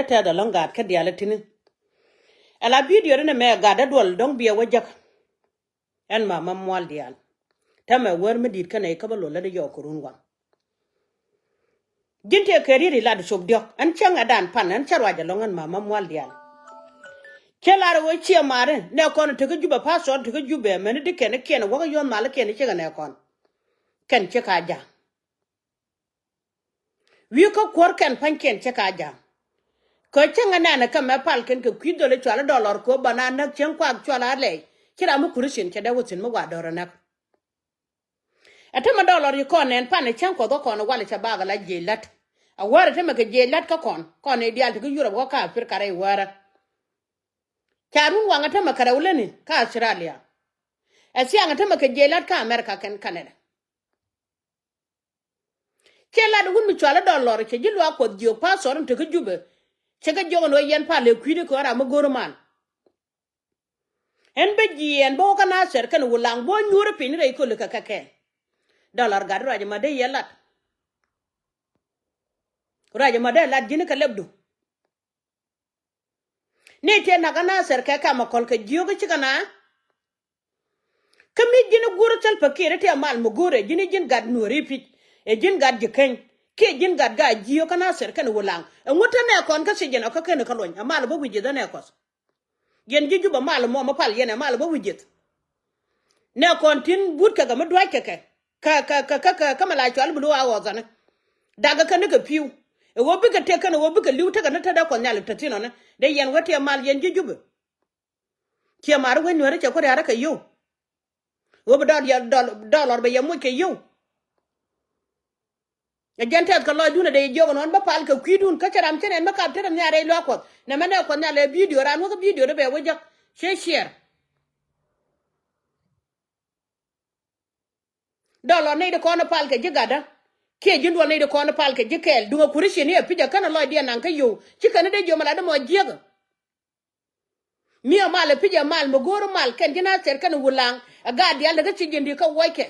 te da long gad ka dia la tinin ala video ne me gada dol dong biya wajak en ma mamwal dial tama wer medit kana ka balo la de yo kurun wa jinte keriri la de sob diok an changa dan pan an charwa ja longan ma mamwal dial kelar wo chi mare ne kon te juba password te jube men de ken ken wo yo mal ken che ne kon ken che ka ja wi ko kor ken pan ken che ka ja ko changa na ka me pal ken ko kwido le chala dollar ko banana chen kwa chala le kira mu kurishin ke da wutin mu wa dora na atama dollar yi kon en pan chen ko do kon wale cha baga la jelat a wara te me ke jelat ka kon e dial te yuro ko ka fir kare wara charun wanga te me kare uleni ka Australia asi anga te me ke jelat ka America ken Canada kela de wun mi chala dollar ke jilwa ko dio password te ke jube chega jogon we yen pale kwide ko ara mo goroman en be jien bo kana ser kan wulang bo nyure pin re ko le ka dollar gad raja ma de yelat raja ma de lat jini ka lebdu ne te na kana ser ka ma kol ka jiogo chikana kami jini guru tel pakire te mal mo gore jini jin gad nueri pit e jin gad jeken ke jin gad ga jio kana ser kan wulang e ngota ne kon ka sijen ka ken ka lon amal bo wije da ne kos yen jiju ba mal mo ma pal yen mal bo wijet ne kon tin but ka ga ma dwa keke ka mala chwal bulu a wozane daga kan ga piu e wo biga te kan wo biga liu ta ga ta da kon nyal tatino ne de yen wote mal yen jiju ke mar we Nueri che ko ra ka yo wo ba dollar ba yamu ke yo e gente ka lo duna de jogo non ba pal ka kwidun ka charam tenen ma ka tere nyare lo ko ne mane ko nyale video ran wo video de be wo jak share dollar ne de ko na pal ka jigada ke jindwal ne de ko na pal ka jikel dunga kurishi ne pija kana lo dia nan ka yo chikane de jomala de mo jiega mia mal pija mal mo goro mal ken jina ter kan wulang aga dia daga chijindi ka woike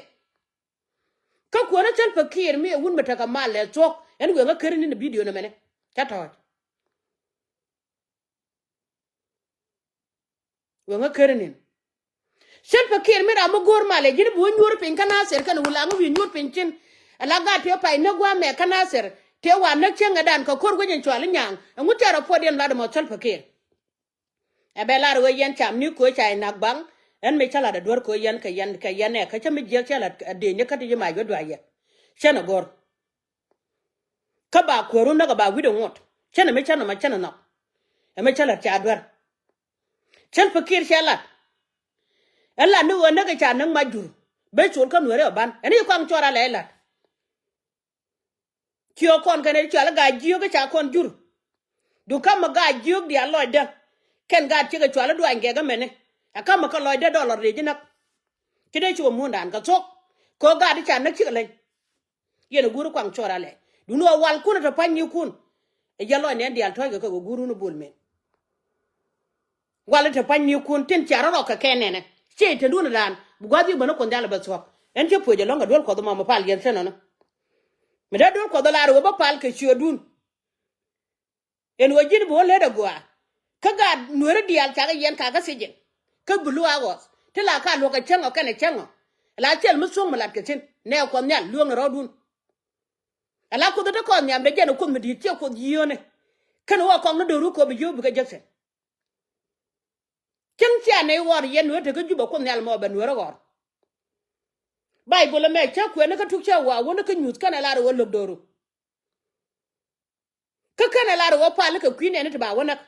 ka ko na tel fakir mi wun mata ka mal le tok en go ga kerin ni video na mene tata wo nga kerin sel fakir mi ra mo gor mal e jini bu nyur pin kana ser kan wulang wi nyur pin chin ala ga te pa ne gwa me kana ser te wa na chenga dan ka kor gwen chwal nyang ngutero podien la de mo tel fakir e be la ro yen cham ni ko chai nak bang en me chala da dor ko yen ka yen e ka chami je chala de ne ka ti ma go dwa ye chena gor ka ba ko ru na ka ba wi de ngot chena me chana ma chena no e me chala cha dwar chel fakir chala ela nu wona ka cha nang ma jur be chul ka Nueri ban eni kwang chora le la kio kon ka ne chala ga jiyo ka cha kon jur du kam ma ga jiyo di alo de ken ga ti ga chala dwa nge ga mene akama ka lo de dollar de jinak kide chu mu ndan ka chok ko ga di cha na chi le yene guru kwang chora le du no wal kun ta panyi kun e jalo ne ndi al toy ga ko guru no bol men wal ta panyi kun tin cha ro ka kenene che te du na dan bu ga di bana ko ndala ba chok en che po je longa dol ko do ma pal yen seno no me da dol ko do la ro ba pal ke chi dun en wajin bo le da gwa kaga Nueri dial cha ga yen ka ga sijen ka bulu awos te la ka lo ka chengo ka ne chengo la chel mu sung malat ke tin ne ko nyal luong ro dun ala ko do ko nyam de jeno ko mi di che ko yione kan wa ko no do ru ko bi yobu ka jakse chen cha ne wor yen Nueri te ka juba ko nyal mo ben Nueri gor bible me cha ko ne ka tuk cha wa wona ka nyut kana la ro lo doru ka kana la ro pa le ka kwine ne te ba wona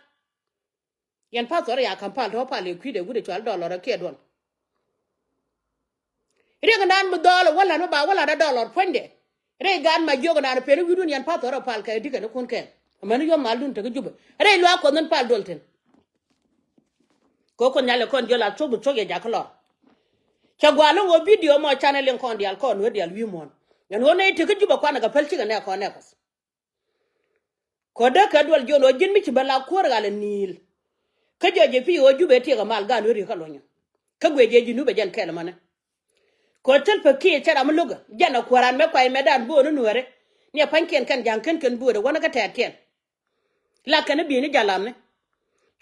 yan pa zor ya kan pa to pa le kwide gude chwal dollar ke don re ga nan bu dollar wala no ba wala da dollar fonde re gan ma jogo nan pe ru dun yan pa zor pa ka diga ne kun ken man yo mal dun te ga juba re lo ko non pa dolten ko nyale kon jola chobu choge jaklo chagwalo wo video mo channel en kon dial kon we dial wi mon yan wona te ga juba kwa na ga pelchi ga ne ko ne ko da ka dol jono jin mi ci bala ko gala nil ka joje fi o jube ti ga mal ga Nueri ka lonya ka gweje jinu be jan kele mane ko tel pa ki chara muluga jana koran me kwai medan bo no Nueri ne panken kan janken ken bo de wona ka taten la kana bi ni jalam ne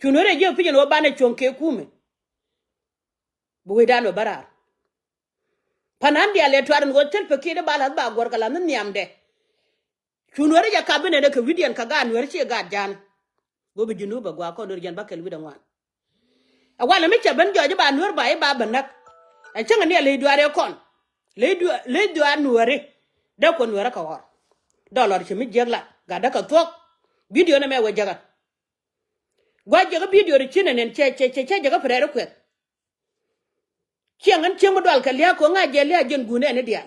chunore je pije no bane chonke kume bu dano barar panandi ale twaran go tel pekide bala ba gor kala nan niamde chunore ja kabine de ka widian ka gan wer che ga jan go bi junu ba gwa ko dor jan bakel widan wan awala me che ban joje ba nur ba e ba banak a chenga ne le duare kon le duare nuore da ko nuore ka war dollar che mi jegla ga da ka tok video na me we jaga gwa jaga video ri chine nen che jaga frere kwet chiangan chiang dal ka lia ko nga je lia jen gune ne dia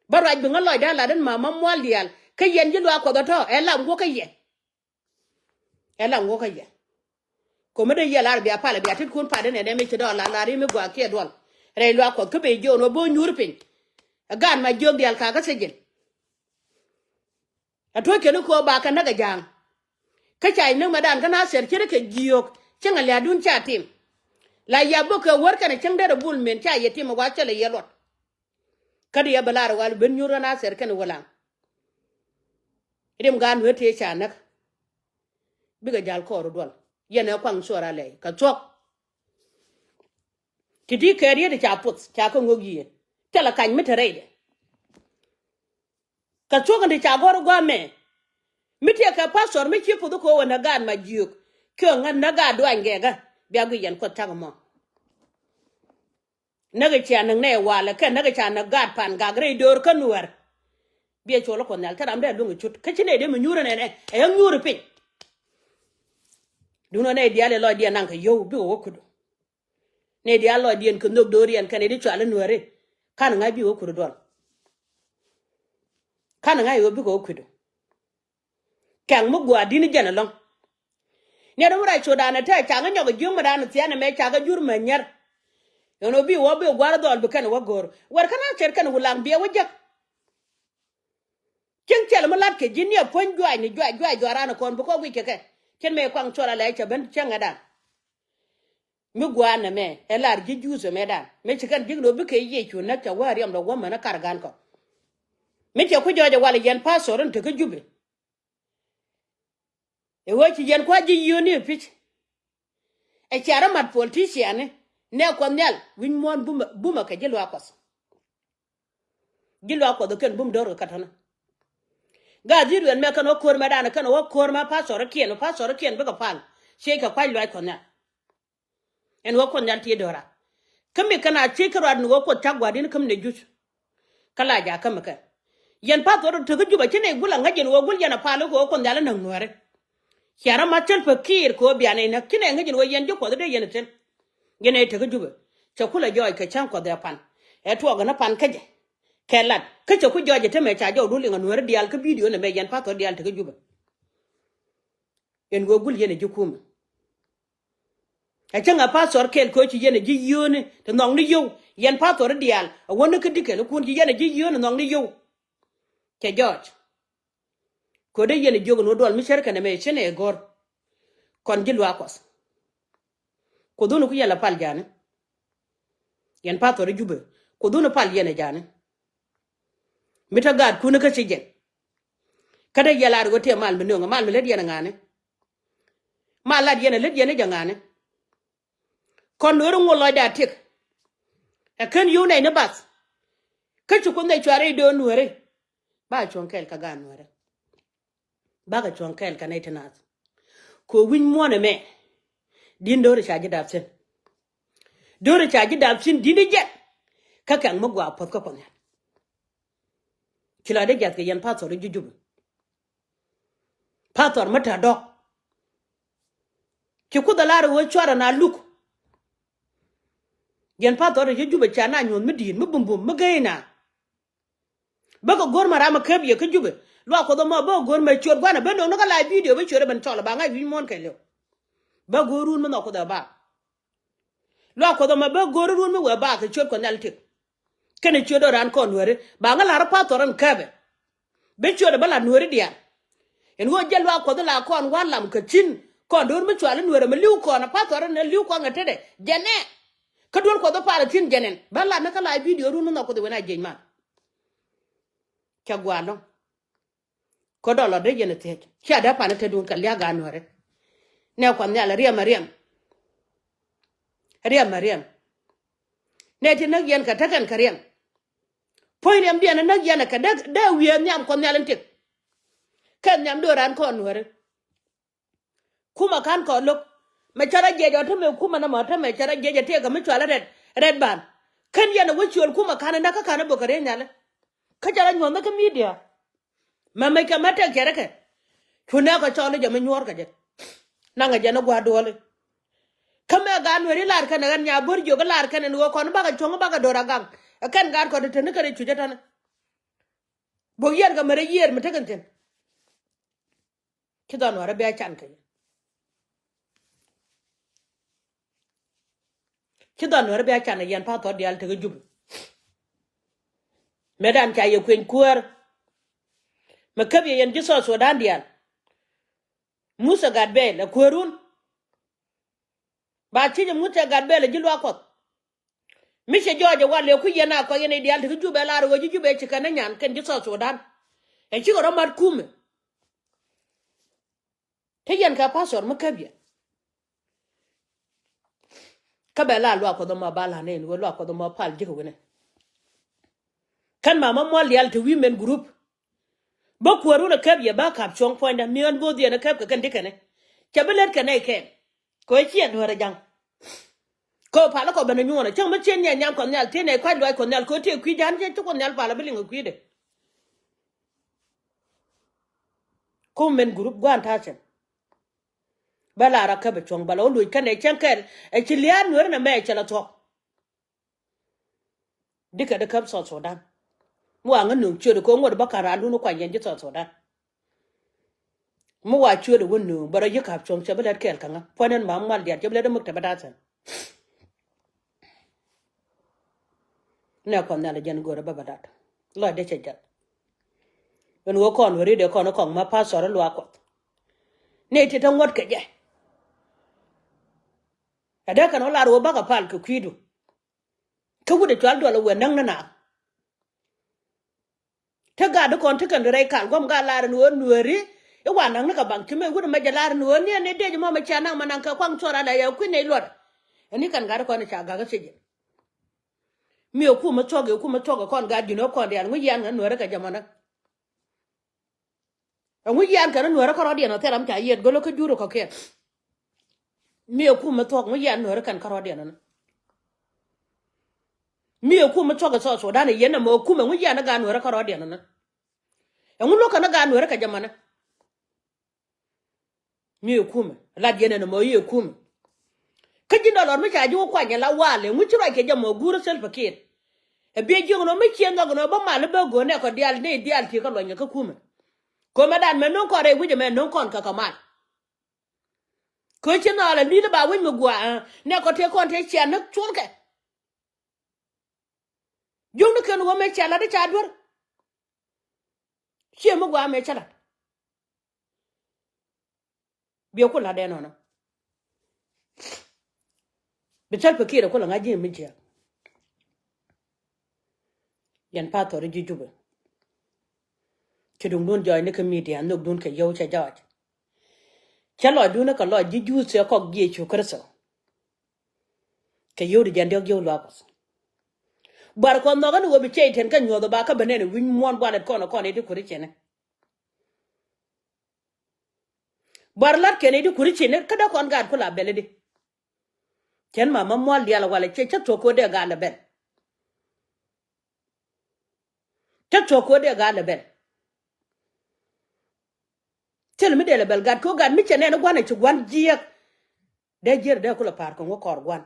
baraj bi ngaloy da la den mama mol dial ka yen ji lwa ko do to e lam go ka yen e lam go ka yen ko me de ye lar bi apala bi atit kun pa de ne me che do la ri me gwa ke dol re lwa ko ke be jo no bo nyur pin gan ma jog dial ka sejel a to ke no ko ba ka na ga jang ka chai ne madan kana ser kire ke giok chenga le adun cha tim la ya boka worka ne changda da bul men cha yeti ma wacha le yelot kada ya balar wal ben nyura na ser kan wala idem gan wete cha nak biga jal ko dol yene kwang sora le ka tok tidi kariye de cha put cha ko ngogi tela kan mitere de ka tok de cha gor go me miti ka pastor mi chi pudu ko wana gan ma juk kyo ngan naga do angega biya gu yan ko tagmo naga cha nang ne wala ka naga cha na gad pan ga gre dor kanuar biya cholo ko nal taram de lungu chut ka chine de mu nyura ne e yang nyura pin duno ne dia le lo dia nang ka yo bi wo kudu ne dia lo dia ko ndog dorian kan de chala nuare kan nga bi wo kudu dol kan nga yo bi ko kudu kang mu gwa dini jana long ne do ra choda na ta cha nga nyoga juma da na tiana me cha ga jur menyer yono bi wo bi gwara dol bi kan wo gor war kana cer kan wulang bi wo jak ken tel ma lat ke jinni pon jwa ni jwa rana kon bu ko wi ke ken me kwang chola le cha ben changa da mi gwa na me elar ji juzo me da me chikan jiglo bi ke ye chu na cha wari am do wo mana kargan ko me che ku joje wala yen pasoron te ke jube e wo chi yen kwa ji yoni pich e chara mat politician ne ko nyal win mon buma ka jelo akos gilo ko do ken bum doro katana ga diru en me kan o kor ma dana kan o kor ma pasor kien be ko pal she ka kwal lo ko na en wo ko nyal ti dora kame kana che karad no ko tagwa din kam ne jut kala ja kam ka yen pasor to juba kine gula ngajen wo gul yana palo ko nyal nan nuare kiara ma tel fakir ko biane na kine ngajen wo yen ko de yen tel gene to juba cha kula joy ka chan ko da pan e to ga na pan kaje kelat ka cha ku joje te me cha jo duli nganwer dial ka video ne me yen pato dial te juba en go gul yene jukum a changa pastor kel ko chi yene ji yone te nong ni yo yen pato dial a wona ka dikel ku ji yene ji yone nong ni yo ke george ko de yene jogo no dol mi sherka ne me chene gor kon ji lwa kos ko dunu ku yala pal jane yen pato juba ko dunu pal yene jane mita gad kuna ka sijen kada yala go te mal menonga mal le yana ngane mal la yana le yana jangane kon no ro lo da tik e kan yu ne ne bas ka chu ko ne chware do nuore ba chonkel ka gan nuore ba ga chonkel ka ne tanaz ko win mo ne me din do ri chaji dapsen do ri chaji dapsin dini jet ka kan mo gwa pot ko kon kila de gat ke yan pator jujub pator mata dok ki ku da lar wo chwara na luk yan pator jujub cha na nyon midin mubumbum magaina bako gor mara ma kabiye ke jube lo ko do ma bo gor ma chor gwana beno no kala video be chore ban tola ba nga wi mon kele ba gorun mo ko da ba lo ko do ma ba gorun mo wa ba ke chor ko naltik kene chodo ran kon wore ba nga la patoran kabe be chodo bala nuori dia en wo jelwa ko la kon walam ka chin kon don me chwala nuori me liu ko na patoran na liu ko ngatede jene ka don ko do para chin jenen bala na kala video run no ko de wona jenma ka gwalo ko dollar de yene te cha da pa na te dun ka lya ga Nueri ne ko ne la riam ne ti nak yen ka takan ka riam point am dia na nak yen ka da wi nyam ko ne lan tik kan nyam do ran ko Nueri kuma kan ko lok me chara jejo to me kuma na ma to me chara jeje te ga me chwala red ban kan yana wuchol kuma kana na ka kana bokare nyale ka chara nyon na ka media mama ka mata kere ke tuna ka chole je me nyor ka je na nga je na gwa dole kama ga Nueri lar kana gan nya bor jo ga lar kana no ko ba ga chonga ba ga dora gang kan gar ko de ne ka re chuje tan bo yer ga mere yer me tegan ten kidan wara be chan ka kidan wara be chan yan pa to dial te ga jub medan cha ye kwen kuer me kabe yan jiso so dan dial musa gadbe la kuerun ba ci musa gadbe la jilwa ko mise joje wale ku yena ko yene dial te jube la ro jube ci kana nyan kan jiso so dan e ci ko mat kume te yan ka pasor me kabe kabela lo ko do ma bala ne lo ko do ma pal jiko wene kan mama mo lial te women group ba kuaru na kabe ba kap chong point da mi on bo dia na kap ka kan dikane kabelet ka ne ke ko ci en wara jang ko pala ko bana nyona chang ma chen nya nyam ko nyal te ne kwa lo ko nyal ko te kwi jan je to ko nyal pala bilinga kwi de ko men group gwan ta chen bala ra ka be chong bala lu kan ne chen kel e ci lian Nueri na me chala to dika de kap so dan mu an nu chue ko ngod bakara lu no kwa yen je so dan mu wa chue de wonu bara ye kap chong che bala kel kan ponen ma mal dia je bala de mukta bada san ne ko na le jen go ra baba dat lo de che jat en wo kon Nueri de kon ko ma pa so ra lo ko ne ti tan wot ke je ada kan ola ro ba ka pal ku kwidu ka wude twal do la we nang na ta ga do kon ta kan re kan gom ga la ro Nueri e wa nang na ka bang ti me wude ma ja la ro ne de mo ma cha nang ma nang ka kwang chora la ya ku ne lot ani kan ga ko ne cha ga se mi ku ma toge kon ga dino kon de ngu yan ga Nueri ka jamana ngu yan kan Nueri ka ro de no teram cha yet go lo ka juro ko ke mi ku ma tok ngu yan Nueri kan ka ro de no mi ku ma toge so da ne yen mo ku ma ngu yan ga Nueri ka ro de no ngu lo kan ga Nueri ka jamana mi ku ma la de ne mo ye ku ma ka jindo lor mi cha ju kwa nya la wale ngu chiro ke jamo guru sel paket e be jingo no mi chien no ba male ba go ne ko dial ti ka lo nya ka ku ma ko madan men non ko re wije men non kon ka kamal ko chino la ni ba win mu gwa ne ko te kon te chen na chul ke jung ne ken wo me chala de cha dur che mu gwa me chala bi ko la de no no bi chal pe kire ko la ngaji mi je yan pa to ri jube ke dung don joy ne ka media no don ke yo cha jaj chalo du ne ka lo ju se ko gi chu krso ke yo ri jan de yo lo akos bar ko no ga no bi che ten kan yo do ba ka benene win mon bwa net ko no ko ne di kuri chene bar lat ke ne di kuri chene kada kon ga ko la bele di ken mama mo li ala wala che to ko de ga la ben to ko de ga la ben tel mi de la bel ga ko ga mi chene no gwa ne chu gwan jiek de jer de ko la par ko ko gwan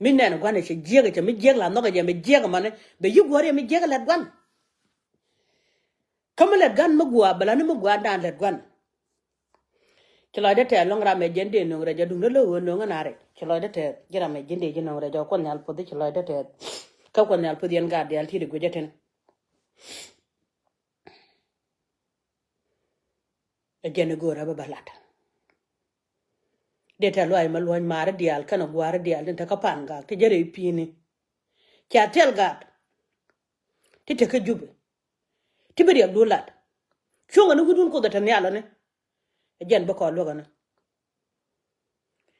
min ne gwan ne che jiek che mi jiek la no ga je mi jiek mane be yu gore mi jiek la gwan kam la gan ma gwa bala ni ma gwa dan la gwan chlo de te long ra me jende no ra jadu lo no ngare chlo de te jira me jende jino ra jo ko nyal podi chlo de te ka ko nyal podi en ga de al ti de go jeten e jene go ra ba balata de te lo ay ma lo mare dial kana gware dial den ta ka pan ga te jere pini kya tel ga ti te ka jube Tiberi Abdullah. Chunga no gudun ko da tanyala ne. Jen ba ko loga na.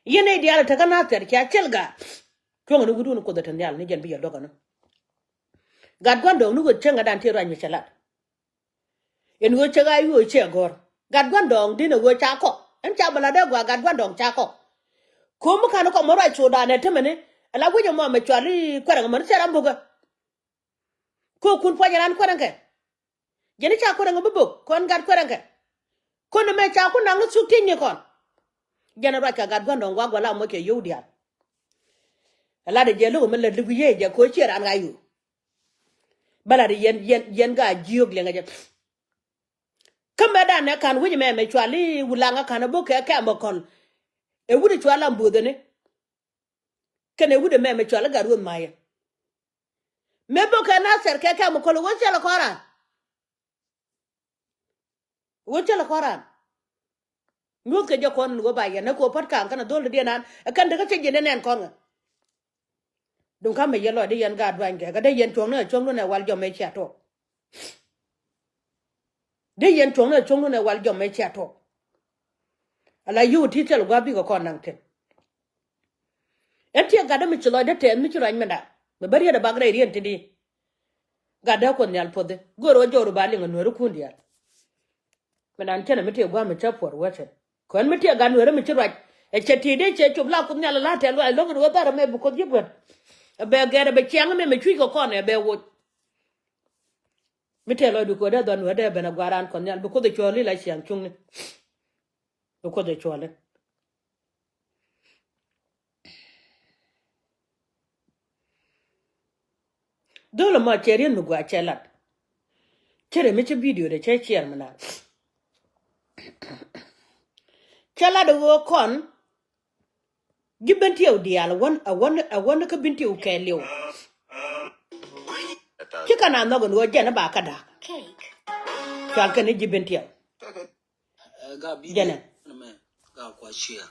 Yene diala ta kana ter kya chelga. Chunga no gudun ko da tanyala ne jen bi loga na. Gad gwando no go chenga dan tiro anyi chalat. En go chega yu che gor. Gad gwando dino go chako. En chabala de gwa gad gwando chako. Kuma kana ko moro choda ne temene. Ala wunya mo me chwali kwara ngam sera mbuga. Ko kun panyaran kwara nke. Jeni cha kwara ngam bubuk kon gad kwara nke. Kono me cha kun nang su tinye kon. Jena ra ka gad gwando ngwa gwala mo ke yudia. Ala de jelo me le libuye je ko chera an gayu. Bala de yen ga jiog le ngaje. Kamba da ne kan wunya me chwali wulanga kan bo ke mo kon. E wudi chwala mbude ne. Kene wude me chwala garu maye. Me bo ke na ser ke mo kon wo chela koran. Wo chela koran. Nyut ke jo kon go ba ya ne ko pat kan kana dole de nan kan de ka che je nen kon. Dum kam me yelo de yen ga dwan ke ga de yen chong ne wal jo me cha to. De yen chong ne wal jo me cha to. Ala yu ti tel gwa bi ko kon nang ten. Enti ga de mi chlo de ten mi chlo an menda. Me bari da bagre rien ti di. Ga da ko nyal pode. Goro joru ba linga no ru kundia. Medan tena mi te gwa me cha por wache. Kon mi te ga no re mi chlo. E cheti de che chubla ko nyal la te lo lo go dara me bu ko jibwa. Be gere be chiang me chui ko kon e be wo. Mi te lo du ko da don wede be na gwaran kon nyal bu ko de choli la chiang chung ne. Bu ko de chole. Dole ma cherien mu gwa chelat. Chere mi che video de che chier mana. Chala de wo kon gibenti o dial won ka binti o ke lew. Kika na no go jena ba kada. Chal kan gibenti o. Ga bi Jena. me ga kwa chia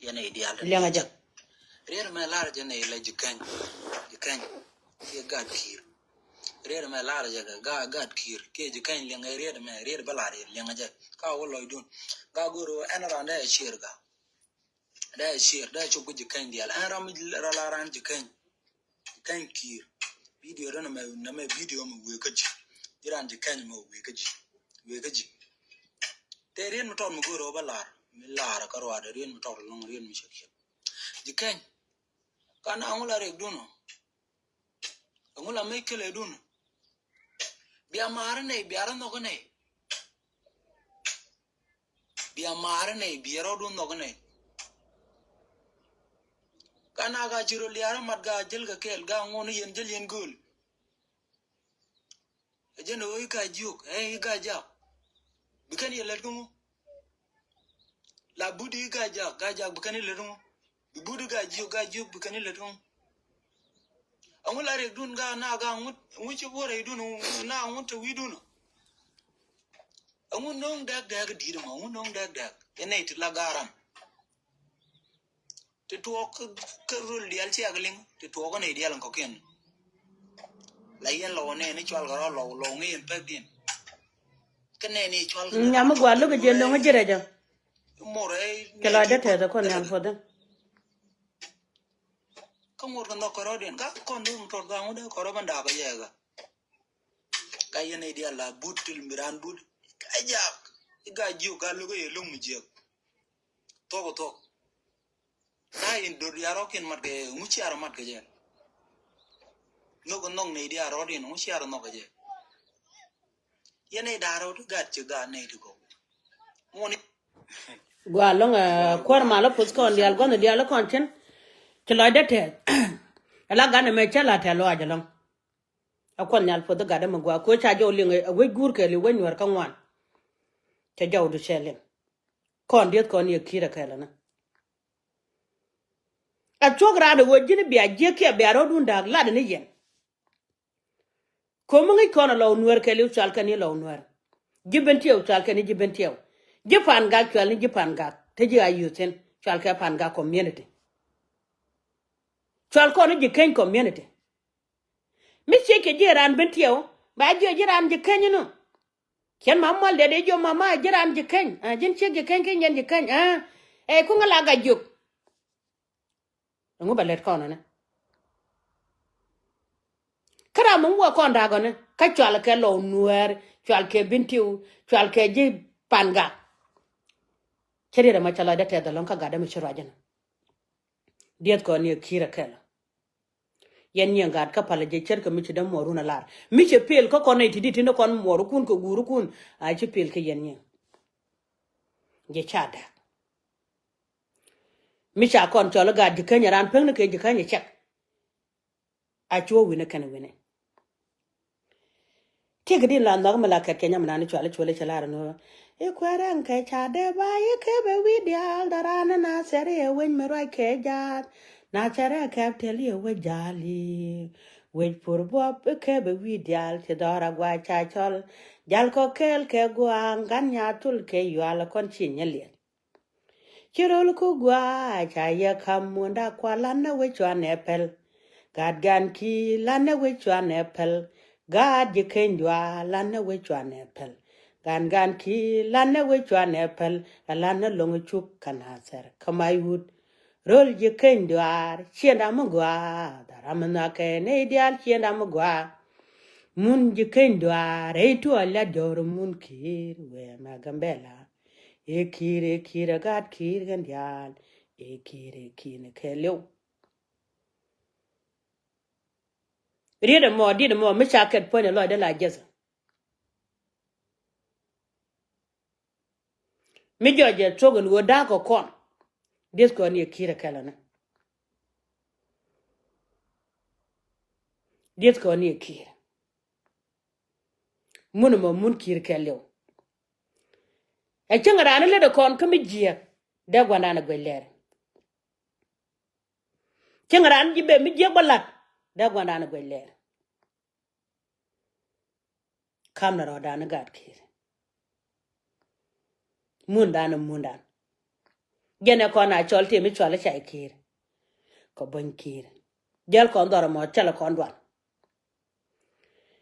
yana ideal Lenga ja. reer me lar jana ila jikan ye ga kir reer me lar jaga ga kir ke jikan lenga reer balare lenga ja ka wo loidun ga goro enara da shir ga da shir da chu jikan dial an ram laran jikan kir video ran me video mu we kaji diran jikan mu we kaji te rien motor mu goro balar mi lara karwa de rien motor long rien mi shek diken kana angula rek duno angula me kele duno biya marane biya ran no gane biya marane biya ro duno gane kana ga jiro liara mat ga jil ga kel ga ngono yen jil yen gul ejeno oi ka juk ga ja bikan yelet gumo la budi ga ja bikan yelet gumo budi ga juk bikan yelet gumo angula rek dun ga na ga nguchi bore dun na ngunta wi dun angun nong dag dir ma angun nong dag ene it la garam te to ko rul dial ci agling te to ko ne dial ko ken la yen lo ne chwal ga lo ngi en pegdin kene ni chwal ga Nyam gwa lo ga jendo ngajere ja. more Kala da te da kon nyal foda. ko mor ga no ko rodin ga kon dum to ga ngode ko ro banda ga yega ga yen ne dial la butul miran bud ga jiu ga lo ga ye lum je to na in do yaro ken mat ge muchi ar mat ge no go nong ne dia ro din muchi ar no ge yene da ro ga che ga ne go ngoni Gwa lo nga kwar mala pus kon dial gon dial kon chen. Kala da te. Ala ga na me chala te lo ajalong. Akon nyal foda ga da ma gwa ko cha jo linga we gur ke li wen wer kan wan. Cha jaw du shelen. Kon diet kon ye kira kala na. A chogra da wo jini biya je ke biya ro dun dag la da ni yen. Ko mo ngi kon lo nwer ke li chal kan ni lo nwer. Jibentiyo chal kan ni jibentiyo. Japan ga chal ni Japan ga. Te ji ayuten chal ka pan ga community. Chal ko ni jiken community. Mi che ke jiran bentiyo ba je jiran jiken no. chen mama de jo mama jiran jiken jin che jiken ken yen jiken ku ngala ga juk ngo balet kono ne kara mun wo kon da gone ka chwal ke lo nuer chwal ke bintiu chwal ke ji panga cheri da machala da te da lon ka ga da mi chiro ajana diet ko ni kira kala yen nyen gad ka pala je cher ka mi da moru na lar mi che pel ko kon ti dit ne kon moru kun ko guru kun a che pel ke yen nyen je chada mi cha kon cholo gad je kanya ran peng ne ke je kanya chek a chuo wi ne kan wi ne ke gidi la ndog mala ka kenya mana ni chwale chwale chala no e kwaran ka chade ba ye ke be wi dia darana na sere e wen me roi ke ja na chere ka teli e we jali we purbo ke be wi dia te dara gwa cha chol jal ko kel ke gwa nganya tul ke yala kon chinyele chirol ku gwa cha ye kamunda kwa lana we chwane pel gad gan ki lana we chwane pel gad ye kendwa lana we chwane pel gan ki lana we chwane pel lana long chup kanaser kamayut rol ye kendwa chienda mugwa daramna ke ne ideal chienda mugwa mun ye kendwa reitu ala dor mun kir we magambela ekire gat kir gandial ekire kine keleu riede mo di mo me chaket pone lo de la jeza mi joje togun wo da ko kon des ko ni kire kelana des ko ni kire mun mo mun kire keleu e changara ne le de kon kami jie de gwana na gwelere changara an jibe mi jie balat de gwana na gwelere kam na ro da na gat kire mundan gene ko na cholte mi chole chai kire ko bon kire jel ko ndoro mo tele ko ndwan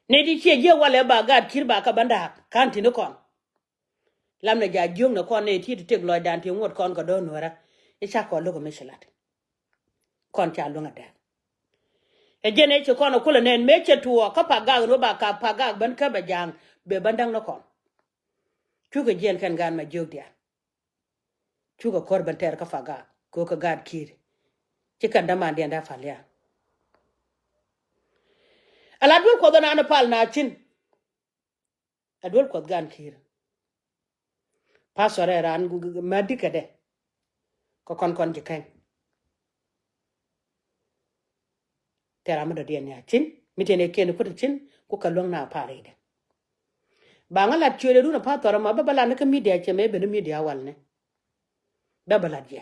ne di che je wale ba gat kir ba ka banda kan tinu kon lamna ja jong na kon ne ti tek lo dan ti ngot kon ko do nora e cha ko logo mishalat kon cha lo ngada e jene che kon ko le nen meche tuo ka pa ga ro ba ka pa ga ban ka ba jang be bandang no kon chu ga jen kan gan ma jog dia chu ga kor ban ter ka fa ga ko ka gat kir ci kan da man da falya ala dul ko dana na pal na chin adul ko gan kir pasore ran madika de ko kon jikan tera ma do den ya chin mitene ken ko chin ko kalong na pare de ba ngala chure du na pa tora ma babala na ka media che me be no media wal ne babala je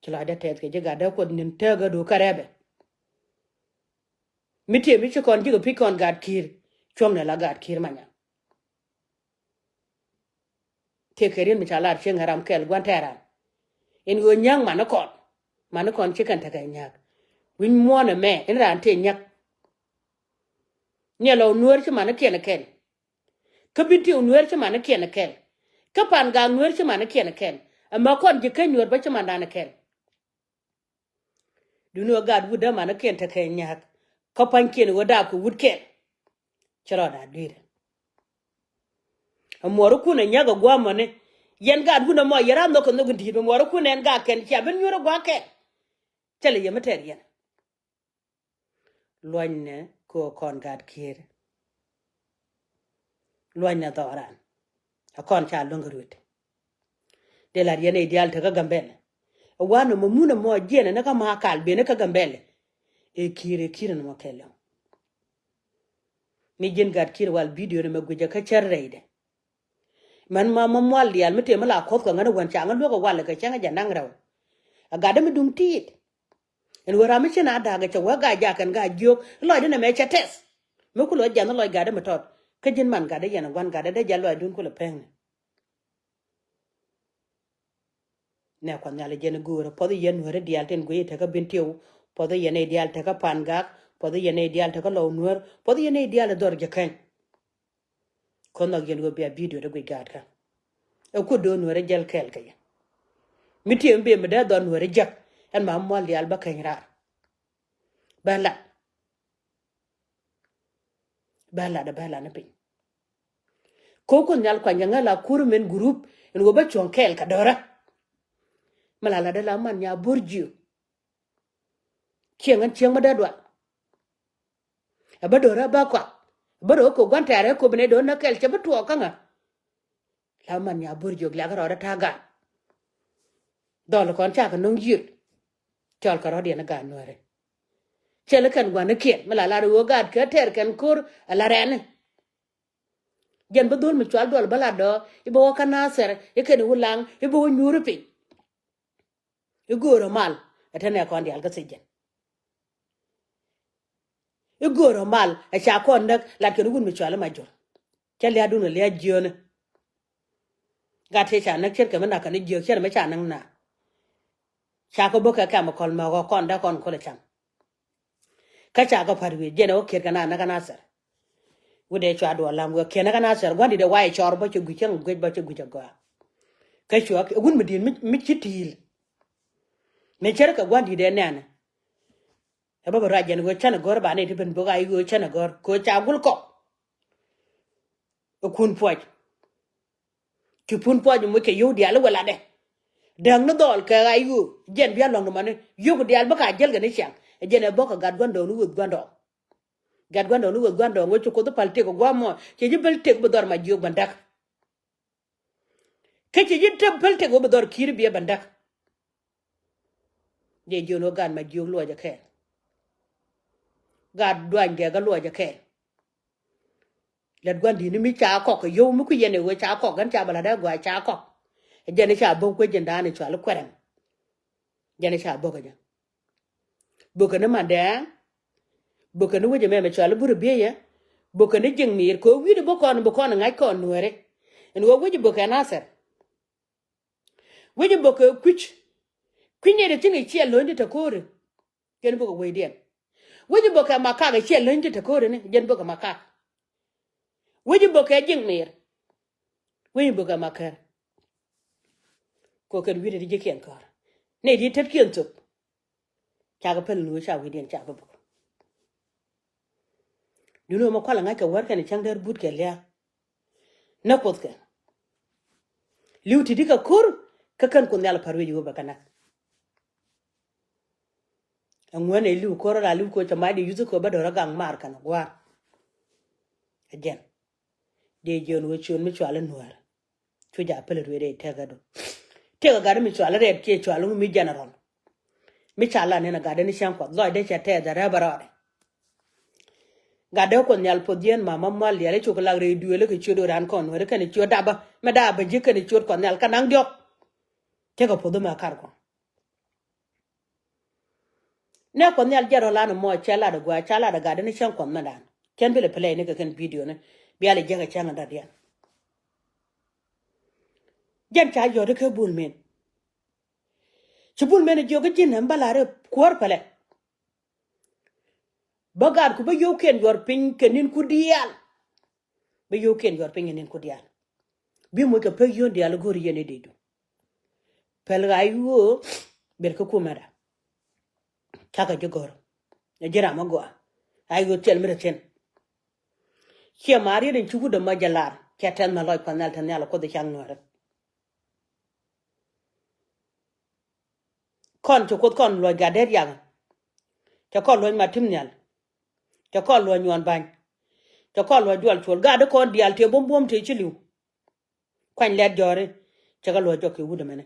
chila da tet ke ga da ko nin tega do karebe mitie mi che kon jigo pikon gad kir chom ne la gad kir manya te kerin mi chala che ngaram kel gwantera en go nyang mana kon che kan ta ga nyak win mo na me en ran te nyak ne lo nuer che mana ken ka binti nuer che mana ken ka pan ga nuer che mana ken amma kon je kan nuer ba che mana na ken du no gad wuda mana ken ta kai nyak ka pan ken wada ku wud ken chero da dire amoro ku na nyaga gwa mane yen gad huna mo yara no ko no gudi be moro ku nen ga ken cha ben nyuro gwa ken chele ye mater yen loine ko kon gad kir loine doran akon cha longrut de la yene ideal ta ga gambele wano mumuna mo jene na kama kal be na ka gambele e kire no kele mi jen gad kir wal video ne maguja ka charreide man ma mal dial mete mala ko ko ngana wan cha ngalo ko wal ka changa janang raw aga da mi dum tit en wara mi chena da ga cha waga ja kan ga jok lo de na me cha tes me ku lo jan lo ga da matot ka jin man ga da yana wan ga da ja lo dun ko le peng ne ko nyale jen gura podo yen wara dial ten go yeta ka bintiu podo yen dial ta ka panga podo yen dial ta ka lo nuer podo yen dial dor je kan kono gen go be video de gad ka e ku do Nueri jel kel ka ya miti mbe me da don Nueri jak en ma mo li alba kan rar bala bala na pin ko nyal kwa nyanga la kurmen group en go ba chon kel ka dora malala da la man ya burju chieng ma da dwa abadora ba kwa bado ko gwantare ko bene do na kel che batuo kanga la man ya burju la ga ta ga dol kon cha ka nong yir chol ka ro de na ga Nueri chele kan gwa na kien malala ro ga ka ter kan kur ala rene gen badul mi chwal dol bala do ibo kana ser e ken hulang ibo nyuru pi igoro mal atene kon di alga sejen igoro mal a cha kon nak la ken gun mi chwal ma jor chele aduna le jione ga te cha nak cher ka mana kan jiyo cher ma cha nang na cha ko boka ka ma kol ma go kon da kon ko le cham ka cha ko parwi jene o ker kana na kana ser wude chwa do lam go ken kana ser gwandi de wai chor ba che guchen go ba che gucha go ka chwa gun mi din mi chitil me cher ka gwandi de nana e ba ra jen go chana gor ba ne ti ben boga go chana gor ko cha gul ko o kun poj ti pun poj mo ke yo dia la wala de dang no dol ka ai go jen bia long no mane yo go dia ba ka jel ga ne chang e jen e boka gad gwando no wud gwando gad gwando no wud gwando ngo chu ko to palte ko gwamo che ji belte ko dor ma jog bandak ke che ji te belte ko dor kir bi bandak je jono gan ma jog lo ja ke gad dwan ge ga lo ja ke let gwandi ni mi cha ko ko yo mu ku yene we cha ko gan cha bala da gwa cha ko e jen cha bon ko jen da ne cha lo kweren jen cha bo ko ja bo ko na ma da bo ko no we je me cha lo buru bi ya bo ko ne jeng mir ko wi de bo ko ngai ko Nueri en wo we je bo ka na ser we je bo ko kwinye de tingi chi lo ndi ta kore jen bo ko we den we je bo ka maka ga chi lo ndi ta kore ne jen bo ko maka we je bo ka jeng mir we bo ka maka ko kan wi de je ken kor ne di tet kien tup cha ga pel nu cha we den cha bo duno mo kwala ngai ka war kan chang der but ke lia na pot ke liuti dika kur ka kan kun yal parwe yo bakana angwane liu ko ra liu ko chama di yuzu ko ba do ra gang mar kan gwa ajen de jon wo chon mi chwala Nueri chu ja pel re de te ga mi chwala re ke chwala mi general mi chala ne na ga de ni sham ko lo de cha te da ra bara gade ko nyal podien mama mal yale chu kala re duele ke chodo ran kon Nueri kan chu daba ma daba je kan chu ko nyal kanang diok te ko podo ma kar ko ne ko nyal jaro la no mo chala da gwa chala da gade ni sham kon ma dan ken bele play ne ka kan video ne biale je ga changa da dian jen cha yo de ke bul men chubul men jo ga jin mbala re kwor pale bagar ku ba yo ken yor pin kenin ku dial ba yo ken yor pin kenin ku dial bi mo ka pe yo dial gor yene dedu pel ga yu ber ko kumara taka jogor e jira mago ay go tel mere ten che mari den chugu de majalar ke tan ma loy panal tan yala ko de chang Nueri kon to ko kon loy gader yang to kon loy matim nyal to kon loy nyon ban to kon loy dual chol ga de kon dial te bom bom te chiliu kwan let jore to ga loy jokke wude mene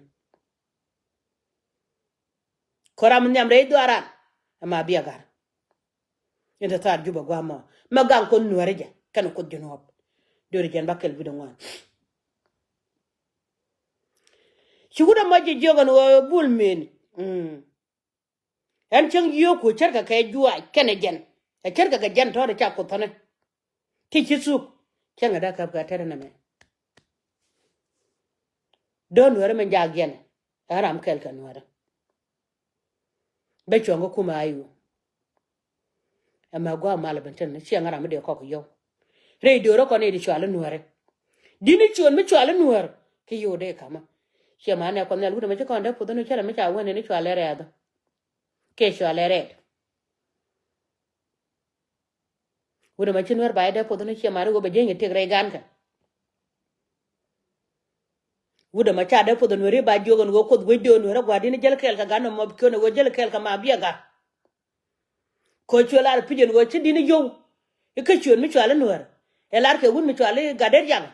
koram nyam re duara ama biagar enta tar juba gwama magang kon Nueri ja kan ko jonob dori jen bakel video ngwan chuguda maji jogan wo bulmen en chang yo ko cherka kay juwa kene jen e cherka ga jen to da cha ko tane ti chisu changa da ka ga tere na me don Nueri men ja gen aram kel kan Nueri be chongo kuma ayu ama gwa mala benten ne chi ngara me de ko yo re do ro ko ne di chwala Nueri dini chuon mi chwale nuer ki yode kama che mane ko nel gude me ko nda pudo no chala me cha wone ni chwale redo ke chwale red gude me chinwer ba de pudo no che mare go be jenge tigre ganka gude ma cha de pudo nueri ba jogon go kod wedo nuera gwa dini jel kel ka gano mo ko no go jel kel ka ma biega ko chwala pijen go chi dini yo e ke chuon mi chwale nuer elar ke gun mi chwale gader yang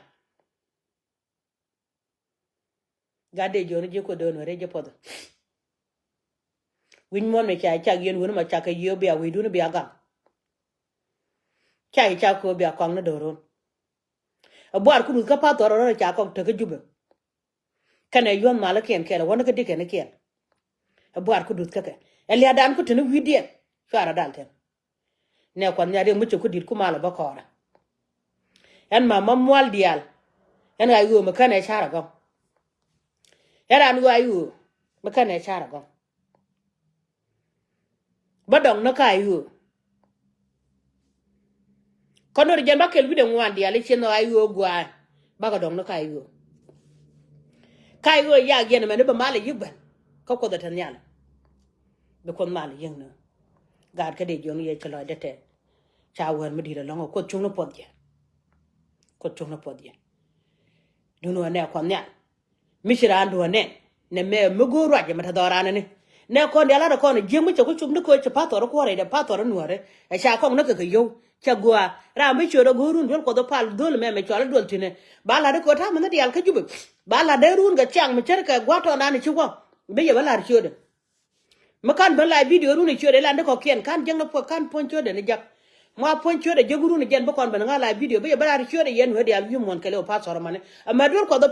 gade joni je ko do nuere je pudo win mon me cha cha yen won ma cha ka yo bia we du no bia ga cha cha ko bia kong na doron abuar ku ka pa to ro cha ko te ka jube kana yon mala ken kela wona ka dike ne ken abuar ku dut ka ke elia dan ku tene widien fara dalten ne ko nya de mu ku dit ku mala ba ko ra en mama mwal dial en ayu me kana chara go era nu ayu me kana chara go badong na ka ayu kono ri jan bakel wide ngwan dial cheno ayu gwa baga dong na ka ayu kai go ya gen me ne ba mala yiban ko da tan yala be kon mala yeng na gad ka de joni ye chalo de te cha wan me dira longo ko chung no podje ko chung no podje duno ne ko nya mishira ando ne me mugo raje mata dorana ne ko ndela da ko ne jemu ko chung no ko cha patoro ko re de patoro nuore e cha ko no ka yo cha gwa ra mi choro gurun dol ko do pal dol me chola dol tine bala de ko ta man de al ka jube bala de run ga chang mi cher gwa to na ni chugo be ye bala chode makan bala video run ni chode la de ko ken kan jeng no po kan pon chode ne jak ma pon chode jeguru ni gen bo kon ban ngala video be ye bala chode yen hodi al yum mon kele o patoro mane amma dol ko do